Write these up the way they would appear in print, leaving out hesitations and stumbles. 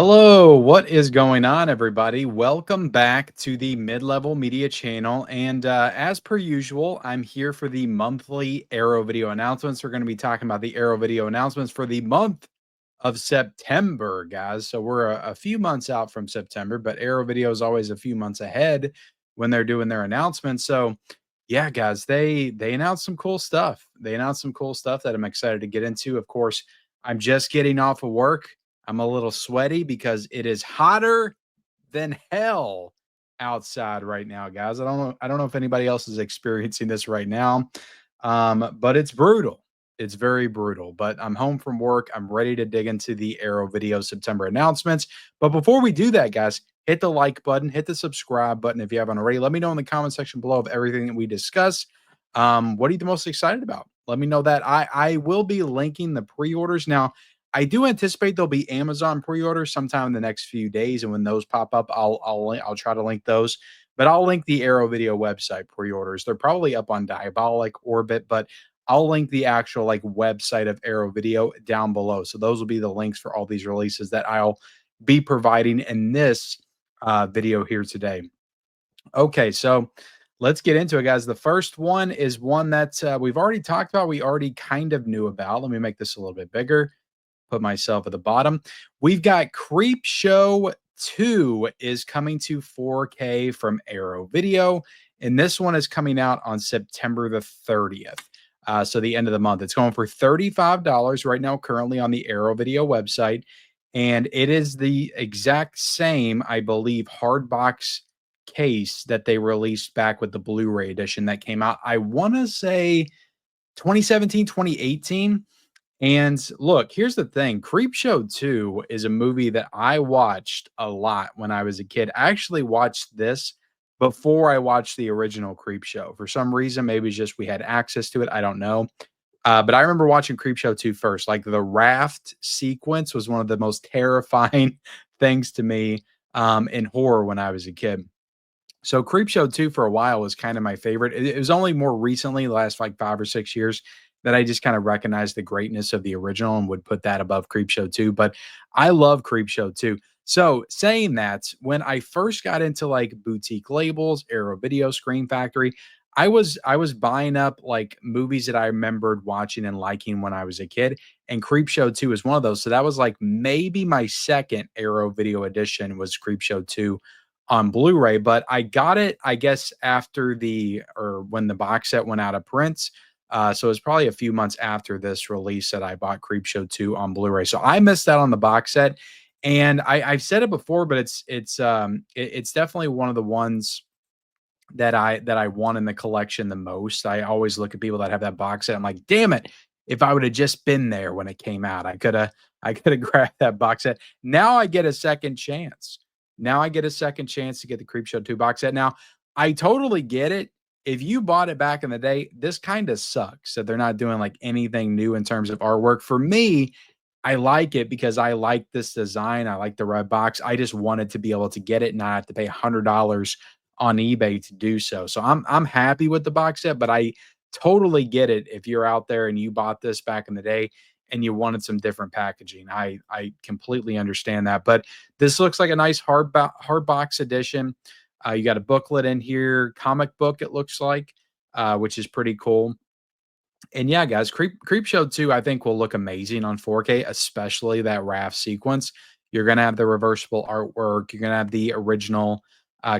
Hello, what is going on, everybody? Welcome back to the Mid-Level Media channel. And as per usual, I'm here for the monthly Arrow video announcements. We're going to be talking about the Arrow video announcements for the month of September, guys. So we're a few months out from September, but Arrow video is always a few months ahead when they're doing their announcements. So yeah, guys, they announced some cool stuff. They announced some cool stuff that I'm excited to get into. Of course, I'm just getting off of work. I'm a little sweaty because it is hotter than hell outside right now, guys. I don't know if anybody else is experiencing this right now. But it's brutal. It's very brutal. But I'm home from work. I'm ready to dig into the Arrow video September announcements. But before we do that, guys, hit the like button, hit the subscribe button if you haven't already. Let me know in the comment section below of everything that we discuss. What are you the most excited about? Let me know that. I will be linking the pre-orders now. I do anticipate there'll be Amazon pre-orders sometime in the next few days, and when those pop up, I'll try to link those. But I'll link the Arrow Video website pre-orders. They're probably up on Diabolic Orbit, but I'll link the actual website of Arrow Video down below. So those will be the links for all these releases that I'll be providing in this video here today. Okay, so let's get into it, guys. The first one is one that we've already talked about. We already kind of knew about. Let me make this a little bit bigger. Put myself at the bottom. We've got Creepshow 2 is coming to 4K from Arrow Video, and this one is coming out on September the 30th. So the end of the month. It's going for $35 right now, currently on the Arrow Video website. And it is the exact same, I believe, hard box case that they released back with the Blu-ray edition that came out. I want to say 2017, 2018. And look, here's the thing. Creepshow 2 is a movie that I watched a lot when I was a kid. I actually watched this before I watched the original Creepshow. For some reason, maybe it's just we had access to it. I don't know. But I remember watching Creepshow 2 first. Like the raft sequence was one of the most terrifying things to me in horror when I was a kid. So Creepshow 2 for a while was kind of my favorite. It was only more recently, the last like 5 or 6 years, that I just kind of recognized the greatness of the original and would put that above Creepshow 2. But I love Creepshow 2. So saying that, when I first got into like boutique labels, Arrow Video, Screen Factory, I was buying up like movies that I remembered watching and liking when I was a kid. And Creepshow 2 is one of those. So that was like maybe my second Arrow Video edition was Creepshow 2 on Blu-ray, but I got it, I guess, after when the box set went out of print. So it was probably a few months after this release that I bought Creepshow 2 on Blu-ray. So I missed out on the box set. And I've said it before, but it's definitely one of the ones that I want in the collection the most. I always look at people that have that box set. I'm like, damn it. If I would have just been there when it came out, I could have grabbed that box set. Now I get a second chance. Now I get a second chance to get the Creepshow 2 box set. Now, I totally get it. If you bought it back in the day, this kind of sucks that they're not doing like anything new in terms of artwork. For me, I like it because I like this design. I like the red box. I just wanted to be able to get it and not have to pay $100 on eBay to do so. So I'm happy with the box set, but I totally get it if you're out there and you bought this back in the day and you wanted some different packaging. I completely understand that. But this looks like a nice hard box edition. You got a booklet in here, comic book it looks like, which is pretty cool. And yeah, guys, Creepshow 2, I think will look amazing on 4K, especially that raft sequence. You're gonna have the reversible artwork. You're gonna have the original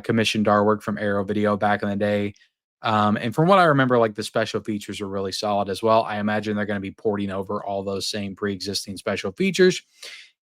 commissioned artwork from Arrow Video back in the day. And from what I remember, like the special features are really solid as well. I imagine they're going to be porting over all those same pre-existing special features.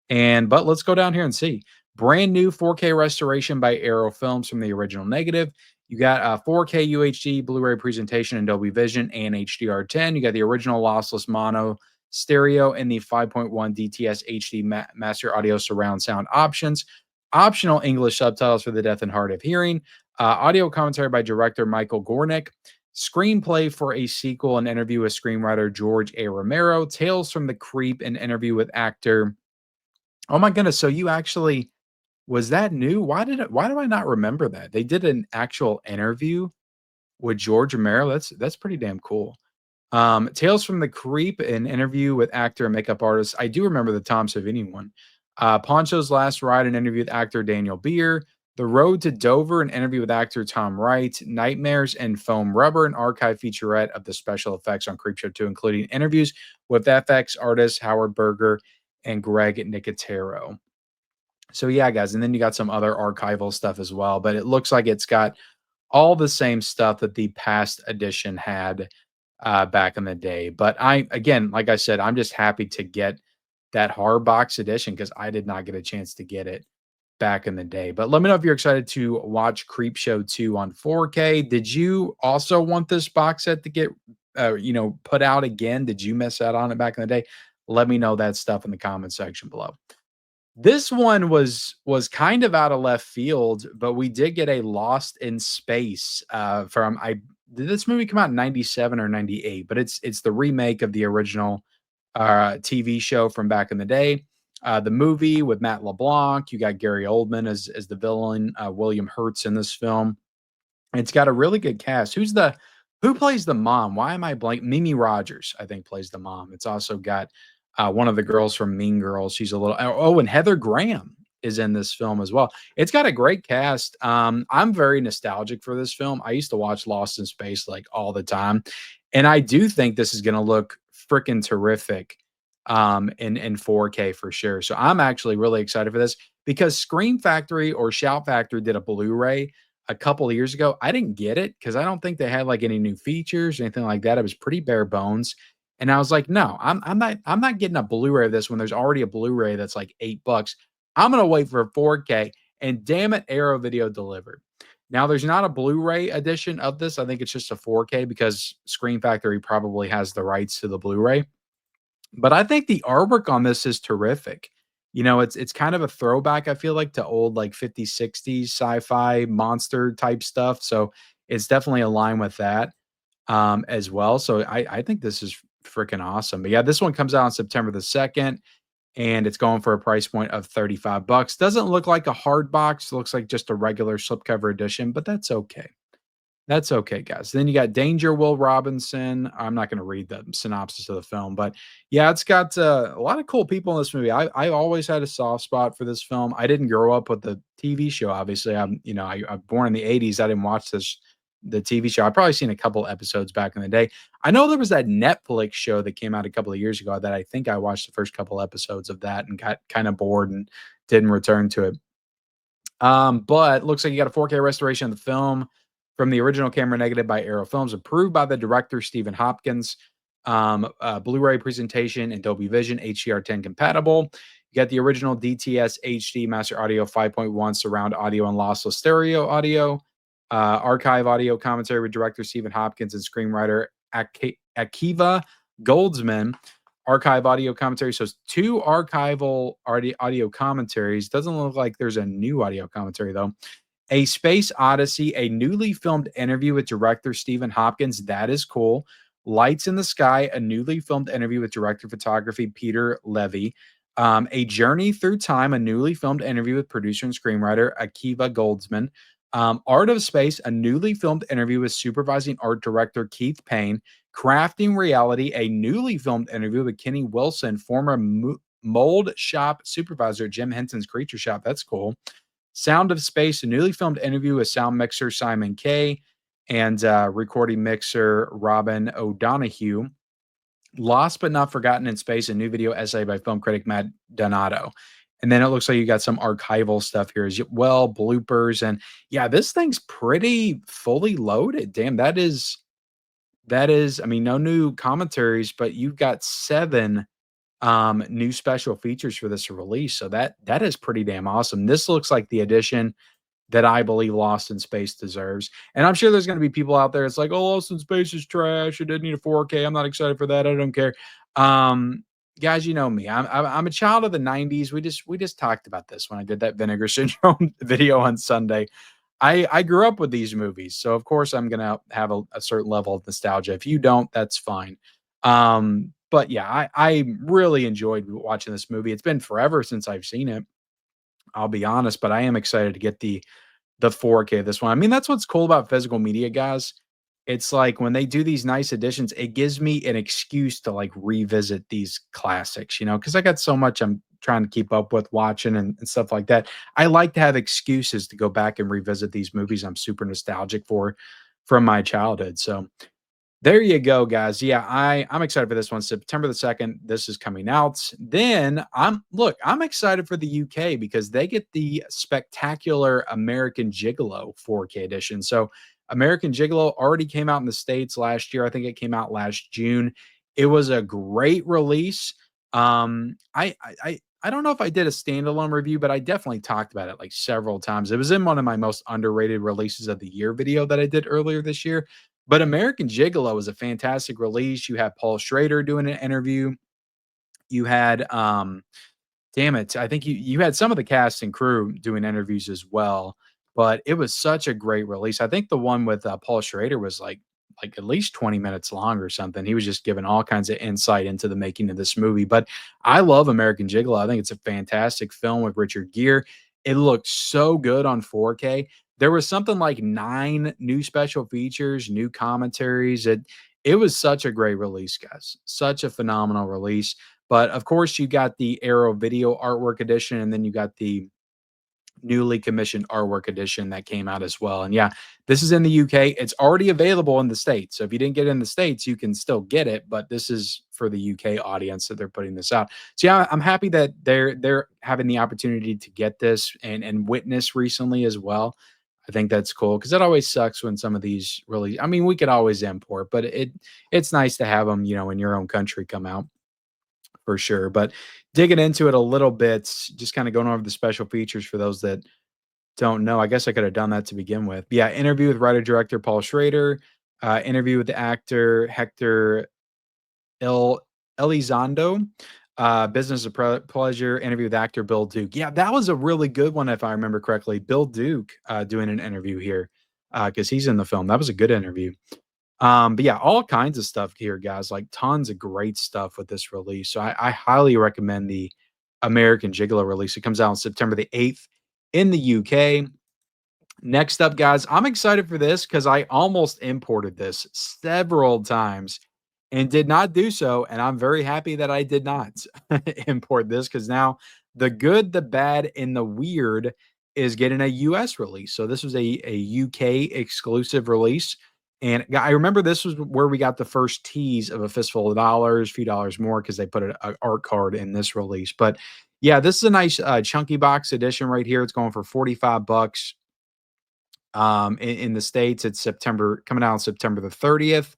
But let's go down here and see. Brand new 4K restoration by Arrow Films from the original negative. You got a 4K UHD Blu-ray presentation in Dolby Vision and HDR10. You got the original lossless mono stereo and the 5.1 DTS HD master audio surround sound options. Optional English subtitles for the deaf and hard of hearing. Audio commentary by director Michael Gornick. Screenplay for a sequel, an interview with screenwriter George A. Romero. Tales from the Creep, an interview with actor. Oh my goodness! So you actually was that new? Why do I not remember that? They did an actual interview with George Romero. That's pretty damn cool. Tales from the Creep, an interview with actor and makeup artist. I do remember the Tom Savini one. Poncho's Last Ride, an interview with actor Daniel Beer. The Road to Dover, an interview with actor Tom Wright. Nightmares and Foam Rubber, an archive featurette of the special effects on Creepshow 2, including interviews with FX artists Howard Berger and Greg Nicotero. So yeah, guys, and then you got some other archival stuff as well, but it looks like it's got all the same stuff that the past edition had back in the day. But I, again, like I said, I'm just happy to get that hard box edition because I did not get a chance to get it back in the day. But let me know if you're excited to watch Creepshow 2 on 4K. Did you also want this box set to get put out again? Did you miss out on it back in the day? Let me know that stuff in the comment section below. This one was kind of out of left field, but we did get a Lost in Space from I did this movie come out in 97 or 98, but it's the remake of the original TV show from back in the day. The movie with Matt LeBlanc, you got Gary Oldman as the villain, William Hurts in this film. It's got a really good cast. Who plays the mom? Why am I blank? Mimi Rogers, I think, plays the mom. It's also got one of the girls from Mean Girls. She's a little and Heather Graham is in this film as well. It's got a great cast. I'm very nostalgic for this film. I used to watch Lost in Space like all the time, and I do think this is going to look freaking terrific in 4K for sure. So I'm actually really excited for this because Scream Factory or Shout Factory did a Blu-ray a couple of years ago. I didn't get it because I don't think they had like any new features or anything like that. It was pretty bare bones. And I was like, no, I'm not getting a Blu-ray of this when there's already a Blu-ray that's like $8. I'm gonna wait for a 4K. And damn it, Arrow Video delivered. Now there's not a Blu-ray edition of this. I think it's just a 4K because Screen Factory probably has the rights to the Blu-ray. But I think the artwork on this is terrific. It's kind of a throwback, I feel like, to old like 50s, 60s sci-fi monster type stuff. So it's definitely aligned with that as well. So I think this is freaking awesome. But yeah, this one comes out on September the 2nd, and it's going for a price point of $35. Doesn't look like a hard box, looks like just a regular slipcover edition, but that's okay. That's okay, guys. Then you got Danger Will Robinson. I'm not going to read the synopsis of the film, but yeah, it's got a lot of cool people in this movie. I always had a soft spot for this film. I didn't grow up with the TV show. Obviously, I'm born in the '80s. I didn't watch the TV show. I've probably seen a couple episodes back in the day. I know there was that Netflix show that came out a couple of years ago that I think I watched the first couple episodes of that and got kind of bored and didn't return to it. But looks like you got a 4K restoration of the film from the original camera negative by Arrow Films, approved by the director Stephen Hopkins. Blu-ray presentation and Dolby Vision HDR10 compatible. You got the original DTS HD Master Audio 5.1 surround audio and lossless stereo audio. Archive audio commentary with director Stephen Hopkins and screenwriter Akiva Goldsman. Archive audio commentary. So it's two archival audio commentaries. Doesn't look like there's a new audio commentary though. A Space Odyssey, a newly filmed interview with director Stephen Hopkins. That is cool. Lights in the Sky, a newly filmed interview with director of photography Peter Levy. A Journey Through Time, a newly filmed interview with producer and screenwriter Akiva Goldsman. Art of Space, a newly filmed interview with supervising art director Keith Payne. Crafting Reality, a newly filmed interview with Kenny Wilson, former mold shop supervisor at Jim Henson's Creature Shop. That's cool. Sound of Space, a newly filmed interview with sound mixer Simon Kay and recording mixer Robin O'Donoghue. Lost but Not Forgotten in Space, a new video essay by film critic Matt Donato. And then it looks like you got some archival stuff here as well, bloopers. And yeah, this thing's pretty fully loaded. Damn, that is, I mean, no new commentaries, but you've got 7 new special features for this release. So that is pretty damn awesome. This looks like the edition that I believe Lost in Space deserves. And I'm sure there's going to be people out there. It's like, oh, Lost in Space is trash. It didn't need a 4K. I'm not excited for that. I don't care. Guys, you know me. I'm a child of the '90s. We just talked about this when I did that Vinegar Syndrome video on Sunday. I grew up with these movies, so of course I'm gonna have a certain level of nostalgia. If you don't, that's fine. But yeah, I really enjoyed watching this movie. It's been forever since I've seen it. I'll be honest, but I am excited to get the 4K of this one. I mean, that's what's cool about physical media, guys. It's like when they do these nice editions, it gives me an excuse to like revisit these classics, because I got so much I'm trying to keep up with watching and stuff like that. I like to have excuses to go back and revisit these movies I'm super nostalgic for from my childhood. So there you go, guys. Yeah, I'm excited for this one. September the 2nd, this is coming out. Then I'm excited for the UK because they get the spectacular American Gigolo 4K edition. So American Gigolo already came out in the States last year. I think it came out last June. It was a great release. I don't know if I did a standalone review, but I definitely talked about it like several times. It was in one of my most underrated releases of the year video that I did earlier this year. But American Gigolo was a fantastic release. You had Paul Schrader doing an interview. You had, damn it, I think you had some of the cast and crew doing interviews as well, but it was such a great release. I think the one with, Paul Schrader was, like, at least 20 minutes long or something. He was just giving all kinds of insight into the making of this movie, but I love American Gigolo. I think it's a fantastic film with Richard Gere. It looks so good on 4K. There was something like 9 new special features, new commentaries. It was such a great release, guys. Such a phenomenal release. But of course, you got the Arrow Video Artwork Edition, and then you got the newly commissioned artwork edition that came out as well. And yeah, this is in the UK. It's already available in the States. So if you didn't get it in the States, you can still get it, but this is for the UK audience that they're putting this out. So yeah, I'm happy that they're having the opportunity to get this and witness recently as well. I think that's cool because it always sucks when some of these really, I mean, we could always import, but it's nice to have them, in your own country come out for sure. But digging into it a little bit, just kind of going over the special features for those that don't know. I guess I could have done that to begin with. Yeah, interview with writer director Paul Schrader, interview with the actor Hector El Elizondo, business of pleasure, interview with actor Bill Duke. Yeah, that was a really good one if I remember correctly. Bill Duke doing an interview here because he's in the film. That was a good interview. But yeah, all kinds of stuff here, guys. Like tons of great stuff with this release. So I highly recommend the American Gigolo release. It comes out on September the 8th in the UK. Next up, guys, I'm excited for this because I almost imported this several times and did not do so. And I'm very happy that I did not import this because now the good, the bad, and the weird is getting a US release. So this was a UK exclusive release. And I remember this was where we got the first tease of a fistful of dollars, a few dollars more because they put an art card in this release. But yeah, this is a nice chunky box edition right here. It's going for 45 bucks. In the States, it's September coming out on September the 30th.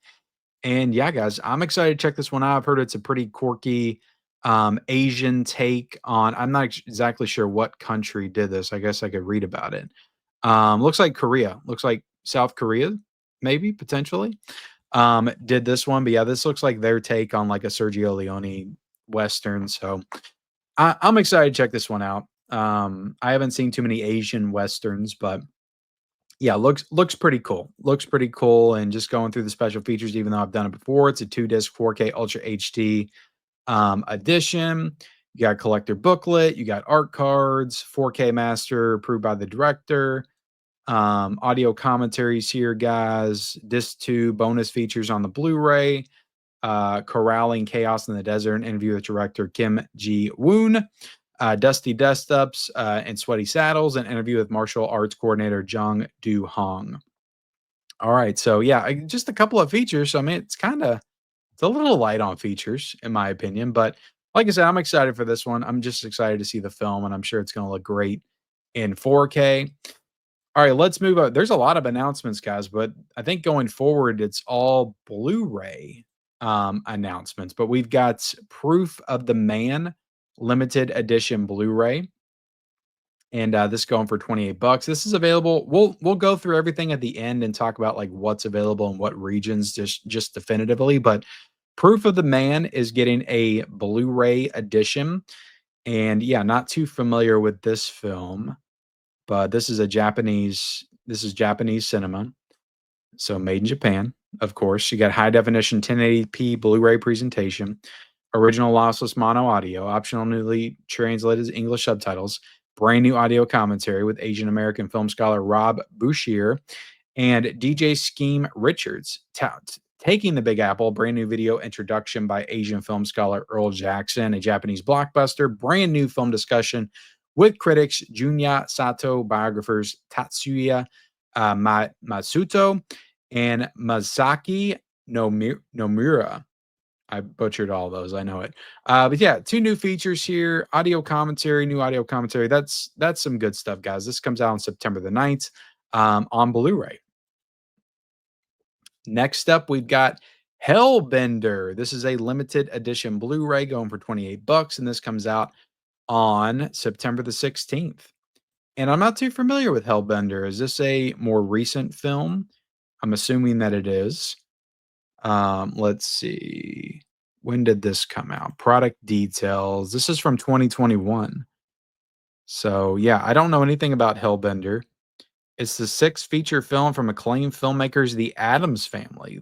And yeah, guys, I'm excited to check this one out. I've heard it's a pretty quirky Asian take on. I'm not exactly sure what country did this. I guess I could read about it. Looks like Korea. Looks like South Korea, maybe potentially. Did this one, but yeah, this looks like their take on like a Sergio Leone Western. So I'm excited to check this one out. I haven't seen too many Asian Westerns, but yeah, looks pretty cool. Looks pretty cool, and just going through the special features, even though I've done it before, it's a 2-disc 4K Ultra HD edition. You got collector booklet, you got art cards, 4K master approved by the director, audio commentaries here, guys. Disc 2 bonus features on the Blu-ray, corralling chaos in the desert, an interview with director Kim Ji-woon. Dusty Dust-Ups and Sweaty Saddles, an interview with martial arts coordinator Jung Do-hong. All right, so yeah, just a couple of features. So I mean, it's a little light on features in my opinion, but like I said, I'm excited for this one. I'm just excited to see the film, and I'm sure it's going to look great in 4K. All right, let's move on. There's a lot of announcements, guys, but I think going forward, it's all Blu-ray announcements. But we've got Proof of the Man limited edition Blu-ray, and this is going for 28 bucks. This is available. We'll go through everything at the end and talk about like what's available in what regions just definitively. But Proof of the Man is getting a Blu-ray edition, and yeah, not too familiar with this film, but this is Japanese cinema, so made in Japan, of course. You got high definition 1080p Blu-ray presentation, original lossless mono audio, optional newly translated English subtitles, brand new audio commentary with Asian American film scholar Rob Bouchier, And DJ Scheme Richards taking the Big Apple, brand new video introduction by Asian film scholar Earl Jackson, a Japanese blockbuster, brand new film discussion with critics Junya Sato, biographers Tatsuya Matsuto, and Masaki Nomura. I butchered all those. I know it. But yeah, two new features here. Audio commentary, new audio commentary. That's some good stuff, guys. This comes out on September the 9th on Blu-ray. Next up, we've got Hellbender. This is a limited edition Blu-ray going for $28, and this comes out on September the 16th. And I'm not too familiar with Hellbender. Is this a more recent film? I'm assuming that it is. Let's see. When did this come out? Product details. This is from 2021. So, yeah, I don't know anything about Hellbender. It's the sixth feature film from acclaimed filmmakers, the Addams Family.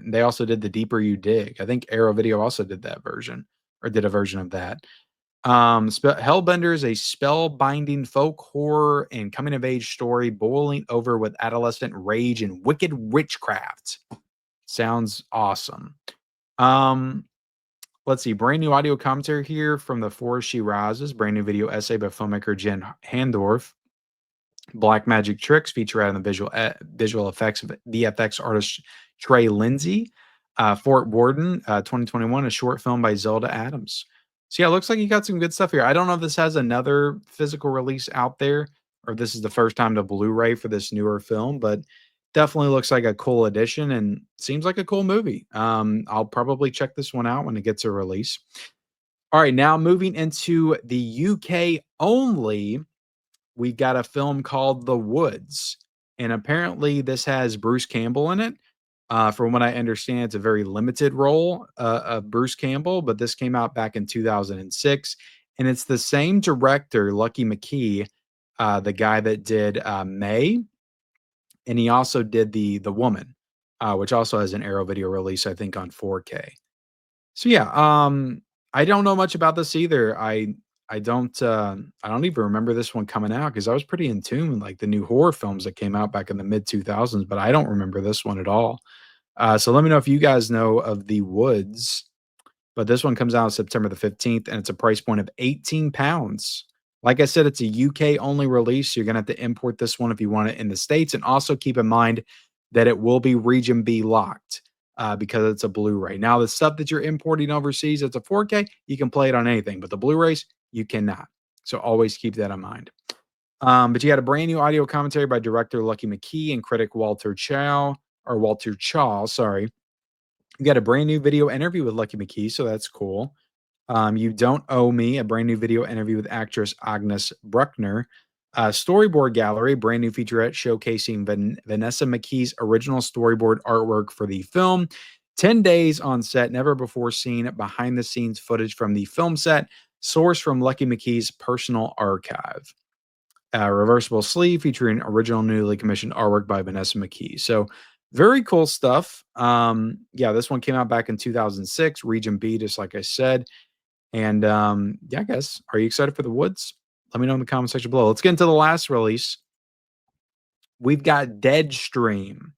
They also did The Deeper You Dig. I think Arrow Video also did that version, or did a version of that. Hellbender is a spellbinding folk horror and coming of age story boiling over with adolescent rage and wicked witchcraft. Sounds awesome. Let's see. Brand new audio commentary here from The Forest She Rises. Brand new video essay by filmmaker Jen Handorf. Black Magic Tricks feature out on the visual effects of VFX artist Trey Lindsay. Fort Worden, 2021, a short film by Zelda Adams. So yeah, it looks like you got some good stuff here. I don't know if this has another physical release out there, or if this is the first time to Blu-ray for this newer film, but definitely looks like a cool addition and seems like a cool movie. I'll probably check this one out when it gets a release. All right, now moving into the UK only, we've got a film called The Woods, and apparently this has Bruce Campbell in it. From what I understand, it's a very limited role of Bruce Campbell, but this came out back in 2006, and it's the same director, Lucky McKee, the guy that did May, and he also did the Woman, which also has an Arrow Video release, I think, on 4K. So yeah, I don't know much about this either. I don't even remember this one coming out because I was pretty in tune with like the new horror films that came out back in the mid 2000s, but I don't remember this one at all. So let me know if you guys know of The Woods. But this one comes out on September the 15th, and it's a price point of £18. Like I said, it's a UK only release. You're going to have to import this one if you want it in the States. And also keep in mind that it will be Region B locked because it's a Blu-ray. Now, the stuff that you're importing overseas, it's a 4K, you can play it on anything. But the Blu-rays, you cannot. So always keep that in mind. But you got a brand new audio commentary by director Lucky McKee and critic Walter Chaw, sorry. You got a brand new video interview with Lucky McKee, so that's cool. You Don't Owe Me, a brand new video interview with actress Agnes Bruckner. Storyboard Gallery, brand new featurette showcasing Vanessa McKee's original storyboard artwork for the film. 10 days on set, never before seen behind the scenes footage from the film set, sourced from Lucky McKee's personal archive. Reversible sleeve featuring original newly commissioned artwork by Vanessa McKee. So very cool stuff. Yeah, this one came out back in 2006, Region B, just like I said. And yeah, guys, are you excited for The Woods? Let me know in the comment section below. Let's get into the last release. We've got Deadream.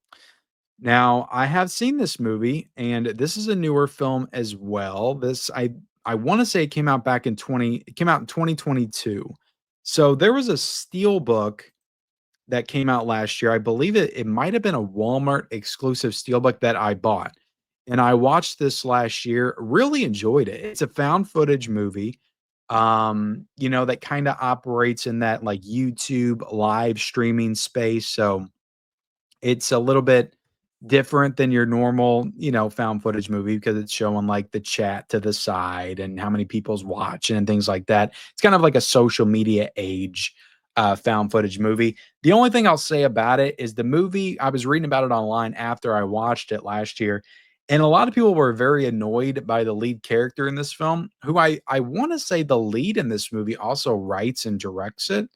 Now, I have seen this movie, and this is a newer film as well. This I want to say it came out back in 2022. So there was a steelbook that came out last year. I believe it might have been a Walmart exclusive steelbook that I bought. And I watched this last year, really enjoyed it. It's a found footage movie, that kind of operates in that like YouTube live streaming space. So it's a little bit different than your normal, found footage movie because it's showing like the chat to the side and how many people's watching and things like that. It's kind of like a social media age found footage movie. The only thing I'll say about it is the movie, I was reading about it online after I watched it last year, and a lot of people were very annoyed by the lead character in this film, who I want to say the lead in this movie also writes and directs it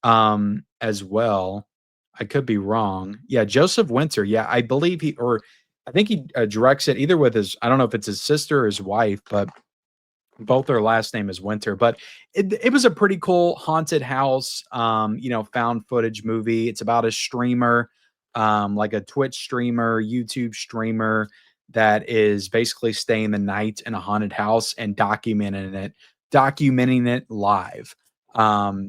as well. I could be wrong. Yeah, Joseph Winter. Yeah, I believe I think he directs it either with I don't know if it's his sister or his wife, but both their last name is Winter. But it was a pretty cool haunted house, found footage movie. It's about a streamer like a Twitch streamer, YouTube streamer that is basically staying the night in a haunted house and documenting it live.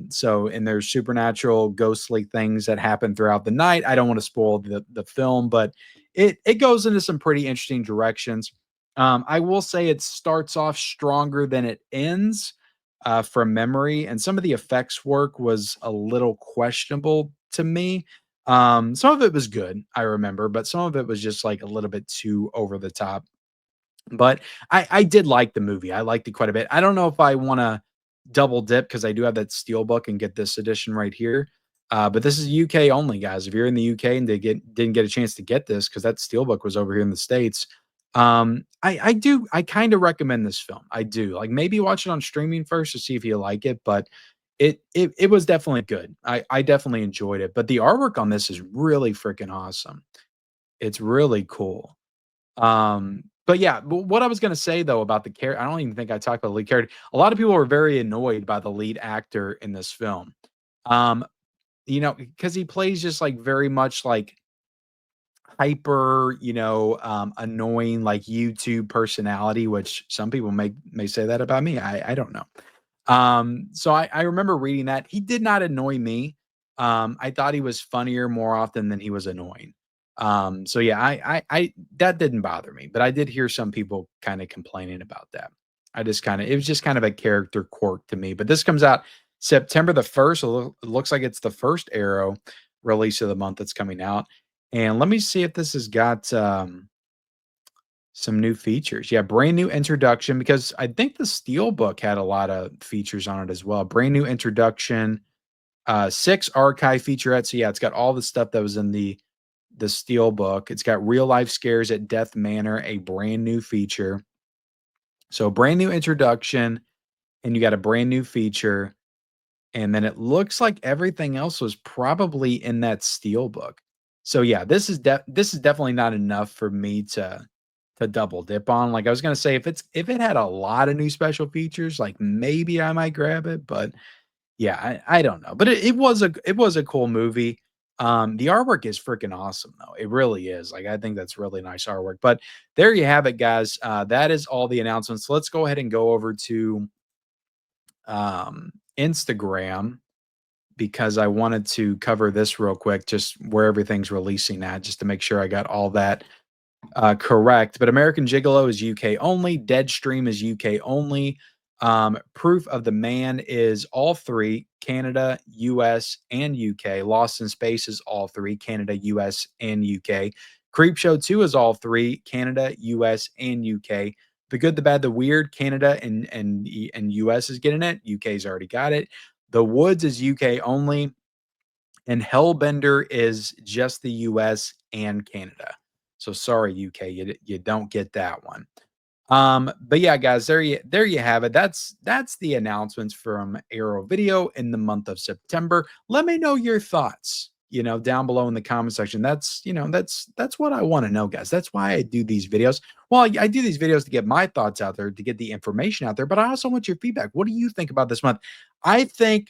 So and there's supernatural ghostly things that happen throughout the night. I don't want to spoil the film, but it goes into some pretty interesting directions. I will say it starts off stronger than it ends, from memory, and some of the effects work was a little questionable to me. Some of it was good, I remember, but some of it was just like a little bit too over the top. But I did like the movie. I liked it quite a bit. I don't know if I wanna double dip because I do have that steelbook and get this edition right here. But this is UK only, guys. If you're in the UK and didn't get a chance to get this because that steelbook was over here in the States, I kinda recommend this film. I do. Like, maybe watch it on streaming first to see if you like it, but it was definitely good. I definitely enjoyed it, but the artwork on this is really freaking awesome. It's really cool. But yeah, what I was gonna say though about the character, I don't even think I talked about the lead character. A lot of people were very annoyed by the lead actor in this film. Um, because he plays just like very much like hyper, annoying like YouTube personality, which some people may say that about me. I don't know. So I remember reading that. He did not annoy me. I thought he was funnier more often than he was annoying. So yeah, I that didn't bother me, but I did hear some people kind of complaining about that. It was just kind of a character quirk to me. But this comes out September the 1st. So it looks like it's the first Arrow release of the month that's coming out. And let me see if this has got some new features. Yeah, brand new introduction because I think the Steelbook had a lot of features on it as well. Brand new introduction, 6 archive featurettes. So yeah, it's got all the stuff that was in the Steelbook. It's got real life scares at Death Manor, a brand new feature. So brand new introduction, and you got a brand new feature. And then it looks like everything else was probably in that Steelbook. So yeah, this is definitely not enough for me to double dip on. Like I was gonna say, if it had a lot of new special features, like maybe I might grab it, but yeah, I don't know. But it was a cool movie. The artwork is freaking awesome though. It really is. Like I think that's really nice artwork. But there you have it, guys. That is all the announcements. Let's go ahead and go over to Instagram because I wanted to cover this real quick, just where everything's releasing at, just to make sure I got all that correct. But American Gigolo is UK only. Deadstream is UK only. Proof of the Man is all three: Canada, US, and UK. Lost in Space is all three: Canada, US, and UK. Creepshow 2 is all three: Canada, US, and UK. The Good, the Bad, the Weird, Canada and US is getting it. UK's already got it. The Woods is UK only, and Hellbender is just the US and Canada. So sorry, UK, you don't get that one. But yeah, guys, there you have it. That's the announcements from Arrow Video in the month of September. Let me know your thoughts, down below in the comment section. That's what I want to know, guys. That's why I do these videos. Well, I do these videos to get my thoughts out there, to get the information out there, but I also want your feedback. What do you think about this month? I think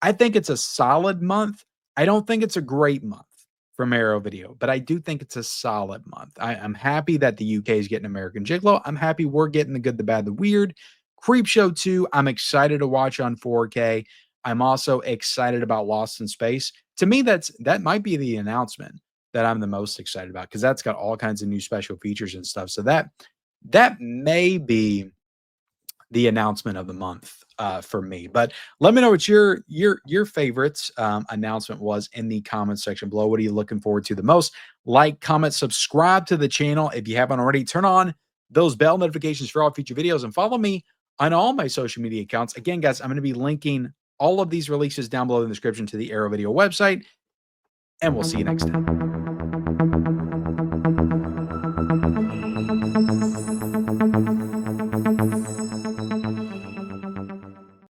I think it's a solid month. I don't think it's a great month from Arrow Video, but I do think it's a solid month. I'm happy that the UK is getting American Gigolo. I'm happy we're getting the Good, the Bad, the Weird. Creepshow 2, I'm excited to watch on 4K. I'm also excited about Lost in Space. To me, that might be the announcement that I'm the most excited about because that's got all kinds of new special features and stuff. So that may be the announcement of the month for me. But let me know what your favorites announcement was in the comments section below. What are you looking forward to the most? Like, comment, subscribe to the channel if you haven't already. Turn on those bell notifications for all future videos and follow me on all my social media accounts. Again, guys, I'm going to be linking all of these releases down below in the description to the Arrow Video website, and we'll see you next time.